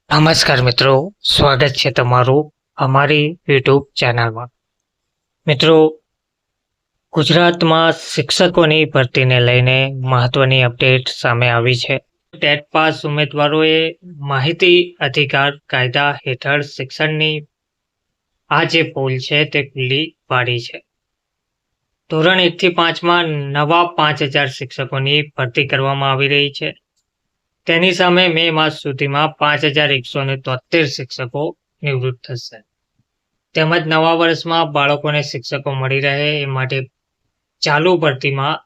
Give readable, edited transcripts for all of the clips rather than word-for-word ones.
નમસ્કાર મિત્રો, સ્વાગત છે તમારું અમારી યુટ્યુબ ચેનલમાં. મિત્રો, ગુજરાતમાં શિક્ષકોની ભરતીને લઈને મહત્વની અપડેટ સામે આવી છે. ટેટ પાસ ઉમેદવારોએ માહિતી અધિકાર કાયદા હેઠળ શિક્ષણની આ જે પોલ છે તે ખુલ્લી પાડી છે. ધોરણ 1 થી 5માં નવા 5,000 શિક્ષકોની ભરતી કરવામાં આવી રહી છે. તેની સામે મે માસ સુધીમાં 5,173 શિક્ષકો નિવૃત્ત થશે. તેમજ નવા વર્ષમાં બાળકોને શિક્ષકો મળી રહે એ માટે ચાલુ ભરતીમાં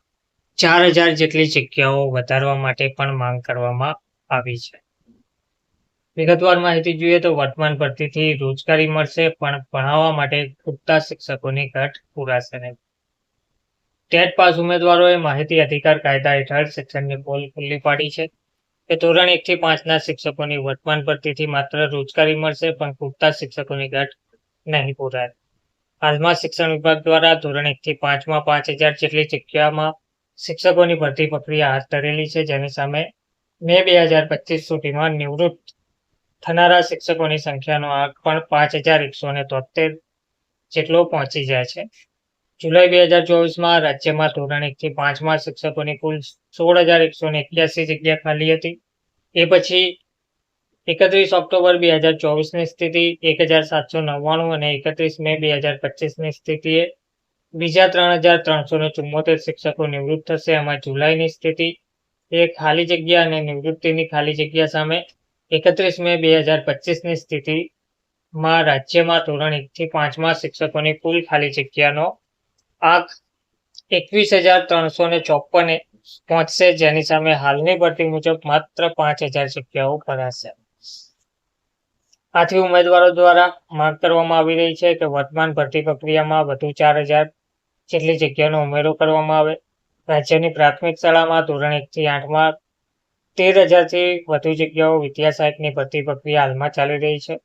4,000 જેટલી જગ્યાઓ વધારવા માટે પણ માંગ કરવામાં આવી છે. વિગતવાર માહિતી જોઈએ તો વર્તમાન ભરતીથી રોજગારી મળશે, પણ ભણાવવા માટે પૂરતા શિક્ષકોની ઘટ પૂરાશે નહીં. ટેટ પાસ ઉમેદવારોએ માહિતી અધિકાર કાયદા હેઠળ શિક્ષણની પોલ ખુલ્લી પાડી છે કે ધોરણ 1 થી 5ના શિક્ષકોની વર્તમાન ભરતીથી માત્ર રોજગારી મળશે, પણ પૂરતા શિક્ષકોની ઘટ નહીં પૂરાય. હાલમાં શિક્ષણ વિભાગ દ્વારા ધોરણ 1 થી 5માં 5,000 જેટલી જગ્યામાં શિક્ષકોની ભરતી પ્રક્રિયા હાથ ધરેલી છે, જેની સામે મે 2025 સુધીમાં નિવૃત્ત થનારા શિક્ષકોની સંખ્યાનો આંક પણ 5,173 જેટલો પહોંચી જાય છે. જુલાઈ 2024માં રાજ્યમાં ધોરણ 1 થી 5માં શિક્ષકોની કુલ 16,181 જગ્યા ખાલી હતી. એ પછી 31 ઓક્ટોબર 2024ની સ્થિતિ 1,799 અને 31 મે 2025ની સ્થિતિએ બીજા 3,374 શિક્ષકો નિવૃત્ત થશે. એમાં જુલાઈની સ્થિતિ એ ખાલી જગ્યા અને નિવૃત્તિની ખાલી જગ્યા સામે 31 મે 2025ની સ્થિતિમાં રાજ્યમાં ધોરણ 1 થી 5માં શિક્ષકોની કુલ ખાલી જગ્યાનો આંક 21,354 પહોંચશે, જેની સામે હાલની ભરતી મુજબ માત્ર 5,000 જગ્યાઓ ભરાશે. આથી ઉમેદવારો દ્વારા માંગ કરવામાં આવી રહી છે કે વર્તમાન ભરતી પ્રક્રિયામાં વધુ 4,000 જેટલી જગ્યાનો ઉમેરો કરવામાં આવે. રાજ્યની પ્રાથમિક શાળામાં ધોરણ 1 થી 8માં 13,000થી વધુ જગ્યાઓ વિદ્યા સહાયકની ભરતી પ્રક્રિયા હાલમાં ચાલી રહી છે,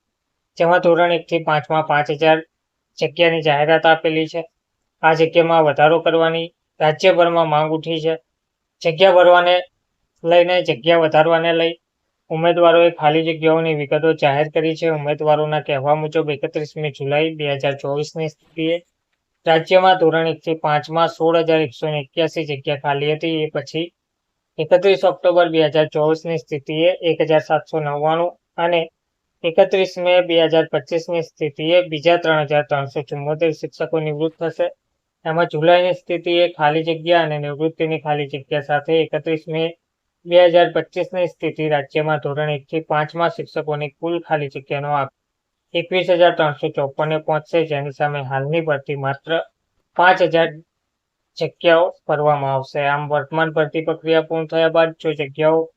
જેમાં ધોરણ 1 થી 5માં 5,000 જગ્યાની જાહેરાત આપેલી છે. આ જગ્યામાં વધારો કરવાની રાજ્યભરમાં માંગ ઉઠી છે. જગ્યા વધારવાને લઈ ઉમેદવારોએ ખાલી જગ્યાઓની વિગતો જાહેર કરી છે. ઉમેદવારોના કહેવા મુજબ 31મી જુલાઈ 2024ની સ્થિતિએ રાજ્યમાં ધોરણ 1 થી 5માં 16,181 જગ્યા ખાલી હતી. એ પછી 31 ઓક્ટોબર 2024ની સ્થિતિએ 1,799 અને 31 મે 2025ની સ્થિતિએ બીજા 3,374 શિક્ષકો નિવૃત્ત થશે. એમાં જુલાઈની સ્થિતિએ ખાલી જગ્યા અને નિવૃત્તિની ખાલી જગ્યા સાથે 31 મે 2025ની સ્થિતિ રાજ્યમાં ધોરણ 1 થી 5માં શિક્ષકોની કુલ ખાલી જગ્યાનો આંક 21,354 પહોંચશે, જેની સામે હાલની ભરતી માત્ર 5,000 જગ્યાઓ ભરવામાં આવશે. આમ વર્તમાન ભરતી પ્રક્રિયા પૂર્ણ થયા બાદ જો જગ્યાઓ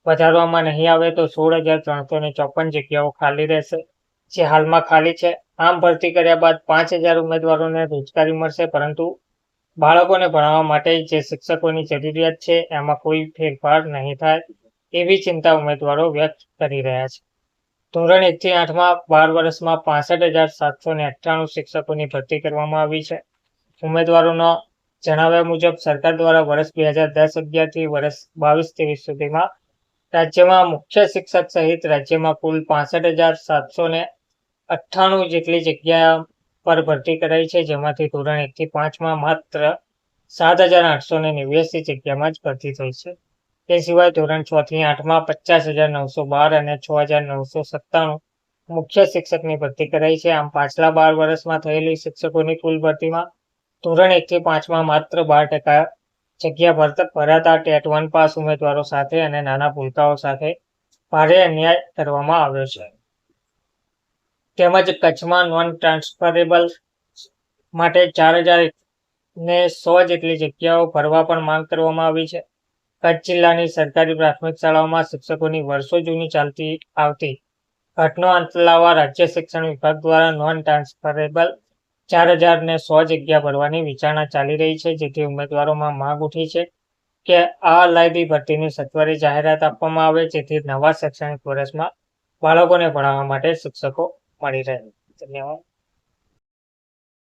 વધારવામાં નહીં આવે તો 16,354 જગ્યાઓ ખાલી રહેશે, જે હાલમાં ખાલી છે. આમ ભરતી કર્યા બાદ 5,000 ઉમેદવારોને રોજગારી મળશે, પરંતુ બાળકોને ભણાવવા માટે જે શિક્ષકોની જરૂરિયાત છે એમાં કોઈ ફેરફાર નહીં થાય એવી ચિંતા ઉમેદવારો વ્યક્ત કરી રહ્યા છે. ધોરણ 1 થી 8માં 12 વર્ષમાં 65,798 શિક્ષકોની ભરતી કરવામાં આવી છે. ઉમેદવારોના જણાવ્યા મુજબ સરકાર દ્વારા વર્ષ 2010-11 થી વર્ષ 22-23 સુધીમાં રાજ્યમાં મુખ્ય શિક્ષક સહિત રાજ્યમાં કુલ 65,798 જેટલી જગ્યા પર ભરતી કરાઈ છે, જેમાંથી ધોરણ 1 થી 5માં માત્ર 7,889 જગ્યામાં જ ભરતી થઈ છે. તે સિવાય ધોરણ 6 થી 8માં 50,912 અને 6,997 મુખ્ય શિક્ષકની ભરતી કરાઈ છે. આમ પાછલા 12 વર્ષમાં થયેલી શિક્ષકોની કુલ ભરતીમાં ધોરણ 1 થી 5માં માત્ર 12% જગ્યા ભરાતા ટેટ 1 પાસ ઉમેદવારો સાથે અને નાના ભૂલકાઓ સાથે ભારે અન્યાય કરવામાં આવ્યો છે. તેમજ કચ્છમાં નોન ટ્રાન્સફરેબલ માટે 4,100 જેટલી જગ્યાઓ ભરવા પણ માંગ કરવામાં આવી છે. કચ્છ જિલ્લાની સરકારી પ્રાથમિક શાળાઓમાં શિક્ષકોની વર્ષો જૂની ચાલતી આવતી ઘટનો અંત લાવવા રાજ્ય શિક્ષણ વિભાગ દ્વારા નોન ટ્રાન્સફરેબલ 4,100 જગ્યા ભરવાની વિચારણા ચાલી રહી છે, જેથી ઉમેદવારોમાં માંગ ઉઠી છે કે આ અલાયદી ભરતીની સત્વરે જાહેરાત આપવામાં આવે, જેથી નવા શૈક્ષણિક વર્ષમાં બાળકોને ભણાવવા માટે શિક્ષકો મળી રહે. ધન્યવાદ.